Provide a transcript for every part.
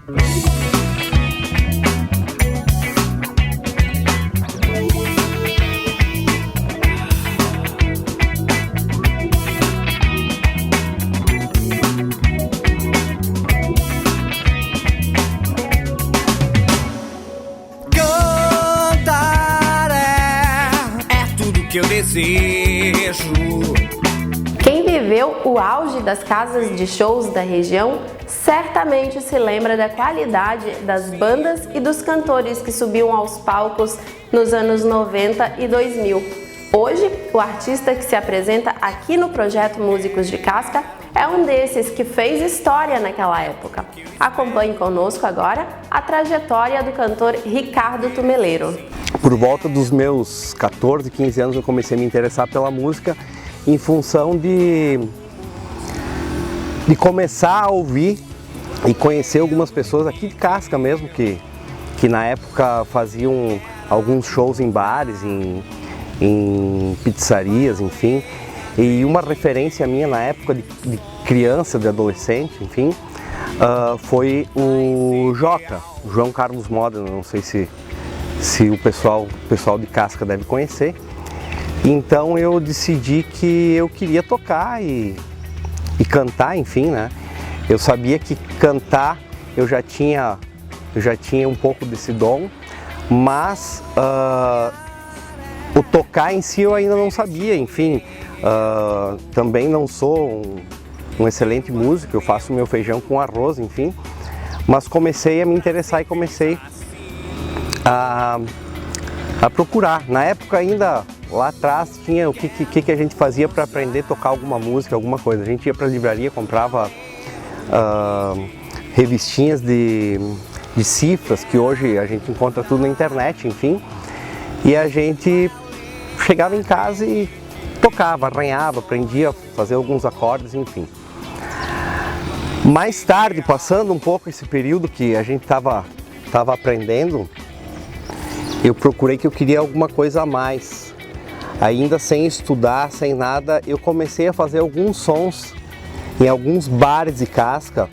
Que eu desejo. Quem viveu o auge das casas de shows da região certamente se lembra da qualidade das bandas e dos cantores que subiam aos palcos nos anos 90 e 2000. Hoje, o artista que se apresenta aqui no projeto Músicos de Casca é um desses que fez história naquela época. Acompanhe conosco agora a trajetória do cantor Ricardo Tumeleiro. Por volta dos meus 14, 15 anos eu comecei a me interessar pela música em função de começar a ouvir e conhecer algumas pessoas aqui de Casca mesmo, que na época faziam alguns shows em bares, em pizzarias, enfim. E uma referência minha na época de criança, de adolescente, enfim, foi o Joca, João Carlos Modena, não sei se o pessoal de Casca deve conhecer. Então eu decidi que eu queria tocar e cantar, enfim, né? Eu sabia que cantar eu já tinha um pouco desse dom, mas o tocar em si eu ainda não sabia, enfim. Também não sou um excelente músico, eu faço meu feijão com arroz, enfim. Mas comecei a me interessar e comecei a procurar. Na época ainda, lá atrás, tinha o que a gente fazia para aprender a tocar alguma música, alguma coisa. A gente ia para a livraria, comprava revistinhas de cifras, que hoje a gente encontra tudo na internet, enfim. E a gente chegava em casa e tocava, arranhava, aprendia a fazer alguns acordes, enfim. Mais tarde, passando um pouco esse período que a gente estava aprendendo, eu procurei que eu queria alguma coisa a mais. Ainda sem estudar, sem nada, eu comecei a fazer alguns sons em alguns bares de Casca,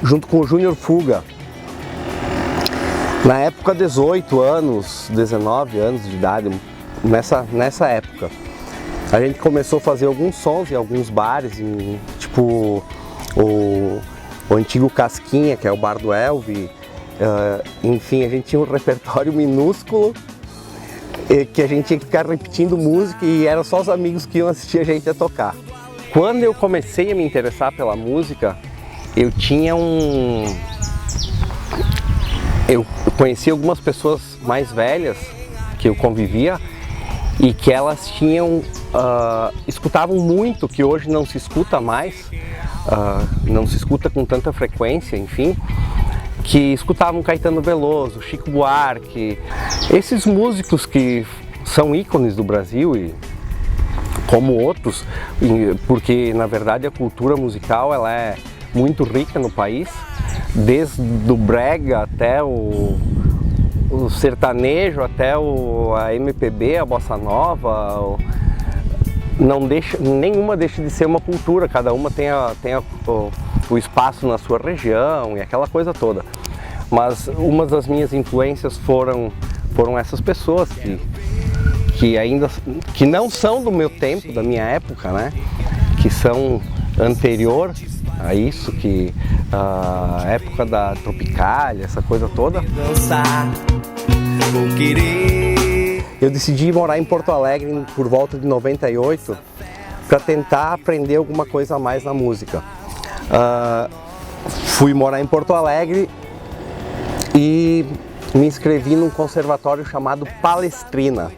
junto com o Júnior Fuga. Na época, 18 anos, 19 anos de idade, nessa época. A gente começou a fazer alguns sons em alguns bares, tipo o antigo Casquinha, que é o bar do Elvi. Enfim, a gente tinha um repertório minúsculo que a gente tinha que ficar repetindo música e eram só os amigos que iam assistir a gente a tocar. Quando eu comecei a me interessar pela música, eu conheci algumas pessoas mais velhas que eu convivia e que elas escutavam muito, que hoje não se escuta mais, não se escuta com tanta frequência, enfim, que escutavam Caetano Veloso, Chico Buarque, esses músicos que são ícones do Brasil e como outros, porque na verdade a cultura musical ela é muito rica no país, desde o brega até o sertanejo, até a MPB, a bossa nova, nenhuma deixa de ser uma cultura, cada uma tem o espaço na sua região e aquela coisa toda. Mas uma das minhas influências foram essas pessoas que não são do meu tempo, da minha época, né? Que são anterior a isso, que a época da Tropicália, essa coisa toda. Eu decidi morar em Porto Alegre por volta de 98 para tentar aprender alguma coisa a mais na música. Fui morar em Porto Alegre e me inscrevi num conservatório chamado Palestrina.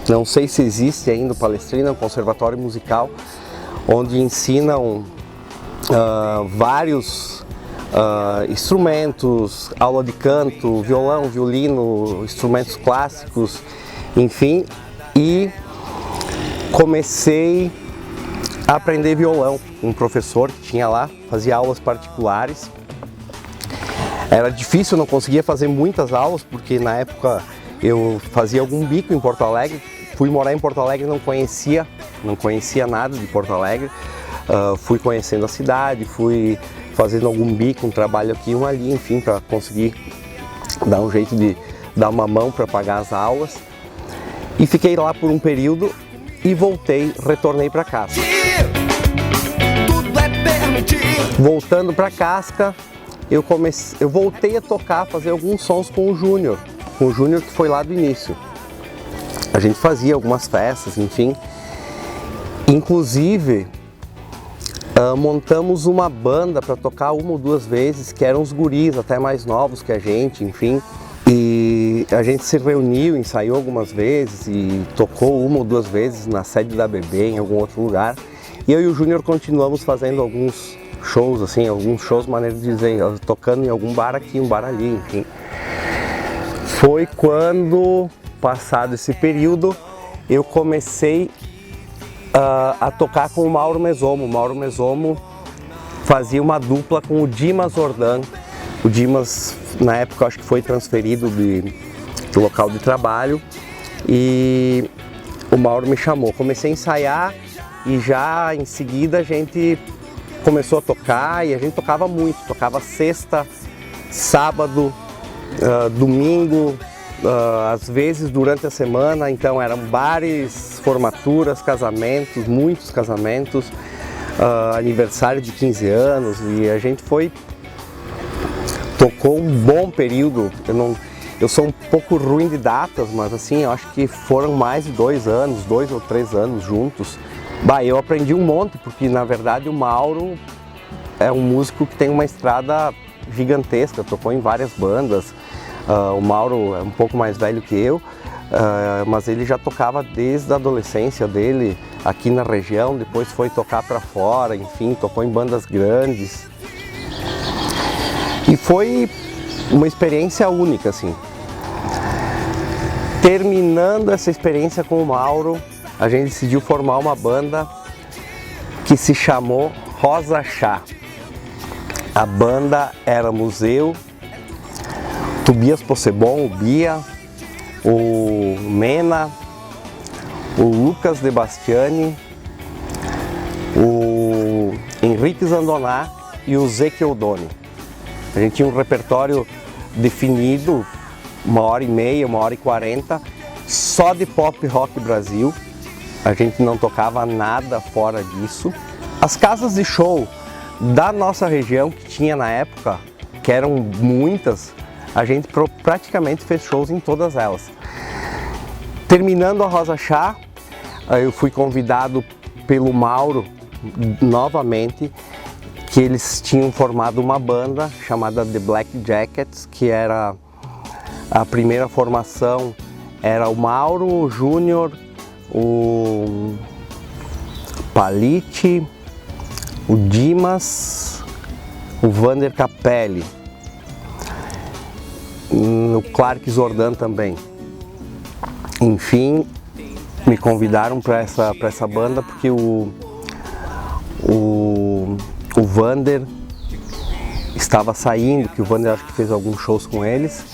Não sei se existe ainda o Palestrina, um conservatório musical onde ensinam vários instrumentos, aula de canto, violão, violino, instrumentos clássicos, enfim, e comecei a aprender violão. Um professor que tinha lá, fazia aulas particulares. Era difícil, não conseguia fazer muitas aulas, porque na época eu fazia algum bico em Porto Alegre. Fui morar em Porto Alegre, não conhecia nada de Porto Alegre. Fui conhecendo a cidade, fui fazendo algum bico, um trabalho aqui, um ali, enfim, para conseguir dar um jeito de dar uma mão para pagar as aulas. E fiquei lá por um período e voltei, retornei para Casca. Voltando para Casca, eu voltei a tocar, fazer alguns sons com o Júnior que foi lá do início. A gente fazia algumas festas, enfim. Inclusive, montamos uma banda para tocar uma ou duas vezes, que eram os guris, até mais novos que a gente, enfim. E a gente se reuniu, ensaiou algumas vezes e tocou uma ou duas vezes na sede da BB, em algum outro lugar. E eu e o Júnior continuamos fazendo alguns shows, assim, maneira de dizer, tocando em algum bar aqui, um bar ali, enfim. Foi quando, passado esse período, eu comecei a tocar com o Mauro Mesomo. O Mauro Mesomo fazia uma dupla com o Dimas Ordan. O Dimas, na época, acho que foi transferido do local de trabalho e o Mauro me chamou. Comecei a ensaiar e já em seguida a gente começou a tocar e a gente tocava muito. Tocava sexta, sábado, domingo, às vezes durante a semana. Então eram bares, formaturas, casamentos, muitos casamentos, aniversário de 15 anos e a gente tocou um bom período. Eu sou um pouco ruim de datas, mas assim, eu acho que foram mais de 2 anos, 2 ou 3 anos juntos. Eu aprendi um monte, porque na verdade o Mauro é um músico que tem uma estrada gigantesca, tocou em várias bandas. O Mauro é um pouco mais velho que eu, mas ele já tocava desde a adolescência dele aqui na região, depois foi tocar para fora, enfim, tocou em bandas grandes. E foi uma experiência única, assim. Terminando essa experiência com o Mauro, a gente decidiu formar uma banda que se chamou Rosa Chá. A banda éramos eu, Tobias Possebon, o Bia, o Mena, o Lucas De Bastiani, o Henrique Zandoná e o Zeke Oldoni. A gente tinha um repertório definido, 1h30, 1h40, só de pop rock Brasil. A gente não tocava nada fora disso. As casas de show da nossa região que tinha na época, que eram muitas, a gente praticamente fez shows em todas elas. Terminando a Rosa Chá, eu fui convidado pelo Mauro novamente, que eles tinham formado uma banda chamada The Black Jackets, que era a primeira formação, era o Mauro, o Júnior, o Palite, o Dimas, o Vander Capelli, o Clark Zordan também. Enfim, me convidaram para essa banda porque o Vander estava saindo, que o Vander acho que fez alguns shows com eles.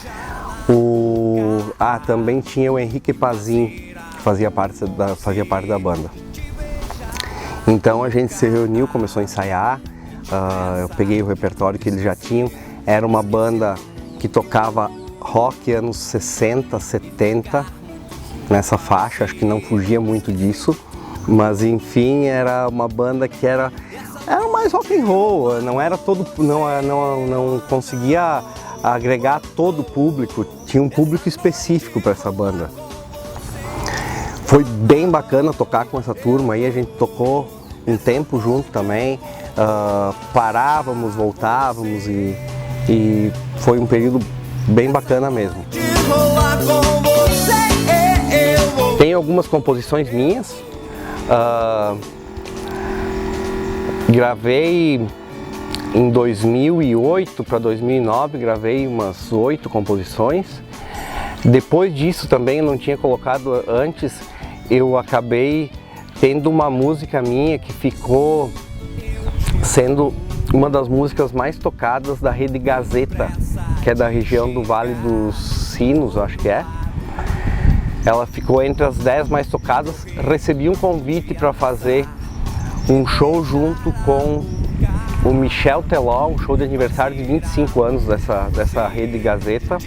Também tinha o Henrique Pazin, que fazia parte da banda. Então a gente se reuniu, começou a ensaiar, eu peguei o repertório que eles já tinham. Era uma banda que tocava rock anos 60, 70, nessa faixa, acho que não fugia muito disso. Mas enfim, era uma banda que era mais rock and roll, não era todo, não conseguia agregar todo o público, tinha um público específico para essa banda. Foi bem bacana tocar com essa turma aí, a gente tocou um tempo junto também, parávamos, voltávamos e foi um período bem bacana mesmo. Tem algumas composições minhas, gravei em 2008 para 2009, gravei umas 8 composições. Depois disso também, eu não tinha colocado antes, eu acabei tendo uma música minha que ficou sendo uma das músicas mais tocadas da Rede Gazeta, que é da região do Vale dos Sinos, acho que é. Ela ficou entre as 10 mais tocadas. Recebi um convite para fazer um show junto com o Michel Teló, um show de aniversário de 25 anos dessa Rede Gazeta.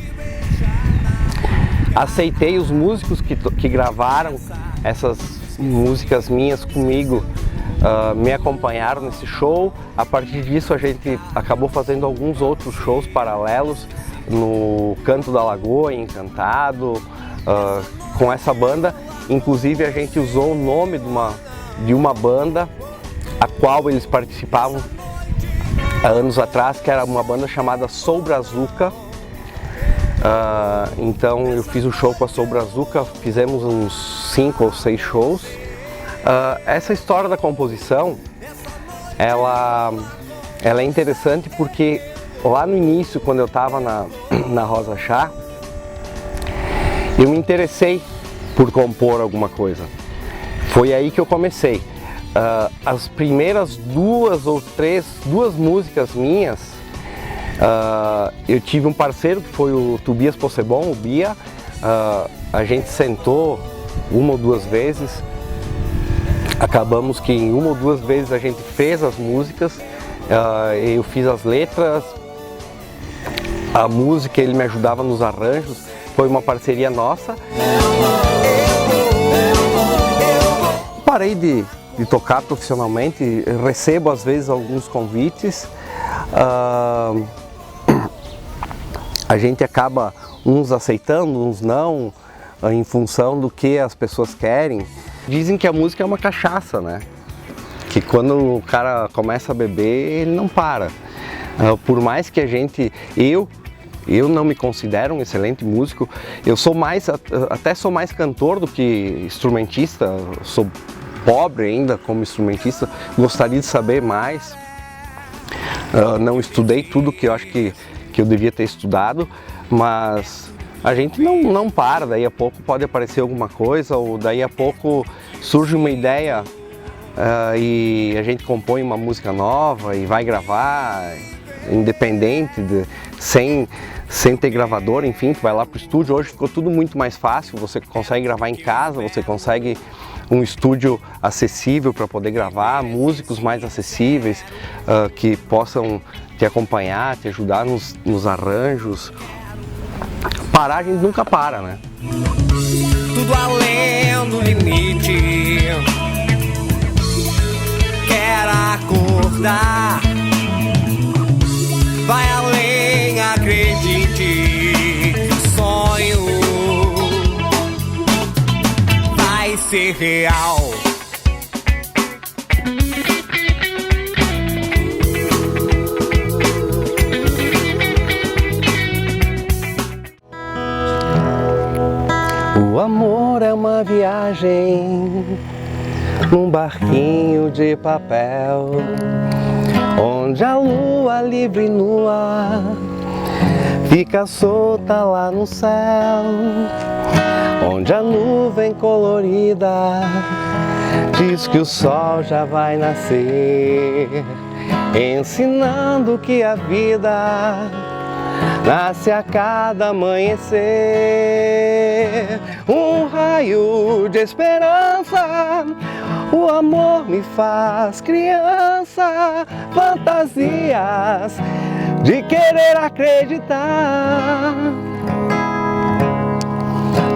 Aceitei os músicos que gravaram essas músicas minhas comigo, me acompanharam nesse show. A partir disso a gente acabou fazendo alguns outros shows paralelos no Canto da Lagoa, em Encantado, com essa banda. Inclusive a gente usou o nome de uma banda a qual eles participavam há anos atrás, que era uma banda chamada Soul Brazuca. Então eu fiz o show com a Soul Brazuca, fizemos uns 5 ou 6 shows. Essa história da composição, ela é interessante porque lá no início, quando eu estava na Rosa Chá, eu me interessei por compor alguma coisa. Foi aí que eu comecei. As primeiras duas músicas minhas, eu tive um parceiro que foi o Tobias Possebon, o Bia. A gente sentou uma ou duas vezes, acabamos que em uma ou duas vezes a gente fez as músicas, eu fiz as letras, a música, ele me ajudava nos arranjos, foi uma parceria nossa. Parei de tocar profissionalmente, recebo às vezes alguns convites, a gente acaba uns aceitando, uns não, em função do que as pessoas querem. Dizem que a música é uma cachaça, né? Que quando o cara começa a beber, ele não para. Por mais que eu não me considero um excelente músico, até sou mais cantor do que instrumentista, sou pobre ainda como instrumentista, gostaria de saber mais. Não estudei tudo que eu acho que eu devia ter estudado, mas a gente não para, daí a pouco pode aparecer alguma coisa, ou daí a pouco surge uma ideia e a gente compõe uma música nova e vai gravar, independente, sem ter gravador, enfim, tu vai lá pro estúdio. Hoje ficou tudo muito mais fácil, você consegue gravar em casa, você consegue um estúdio acessível para poder gravar, músicos mais acessíveis que possam te acompanhar, te ajudar nos arranjos. Parar a gente nunca para, né? Tudo além do limite. Quer acordar, vai além, acredite. Sonho vai ser real. O amor é uma viagem num barquinho de papel, onde a lua livre e nua fica solta lá no céu, onde a nuvem colorida diz que o sol já vai nascer, ensinando que a vida nasce a cada amanhecer. Um raio de esperança, o amor me faz criança, fantasias de querer acreditar.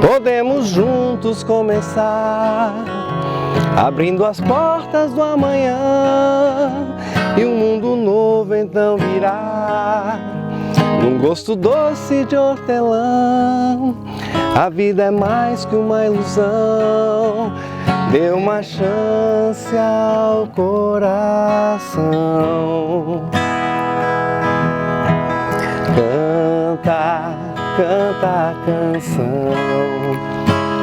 Podemos juntos começar, abrindo as portas do amanhã, e um mundo novo então virá, num gosto doce de hortelã. A vida é mais que uma ilusão, dê uma chance ao coração. Canta, canta a canção,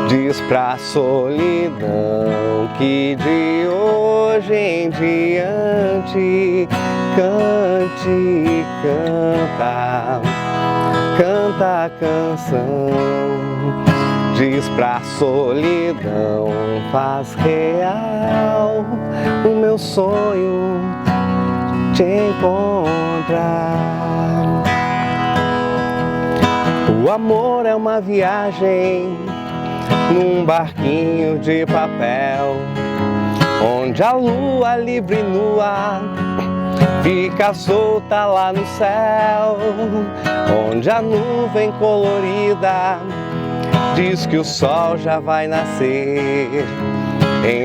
diz pra solidão que de hoje em diante cante e canta. Canta a canção, diz pra solidão, faz real o meu sonho te encontrar. O amor é uma viagem num barquinho de papel, onde a lua livre e nua fica solta lá no céu, onde a nuvem colorida diz que o sol já vai nascer,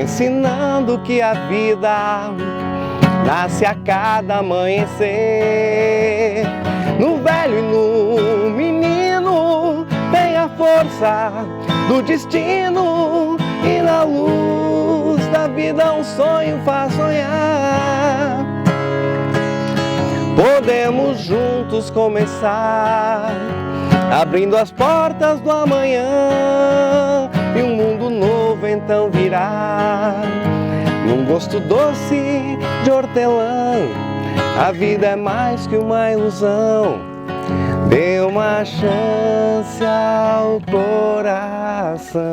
ensinando que a vida nasce a cada amanhecer. No velho e no menino tem a força do destino, e na luz da vida um sonho faz sonhar. Podemos juntos começar, abrindo as portas do amanhã, e um mundo novo então virá, num gosto doce de hortelã. A vida é mais que uma ilusão, dê uma chance ao coração.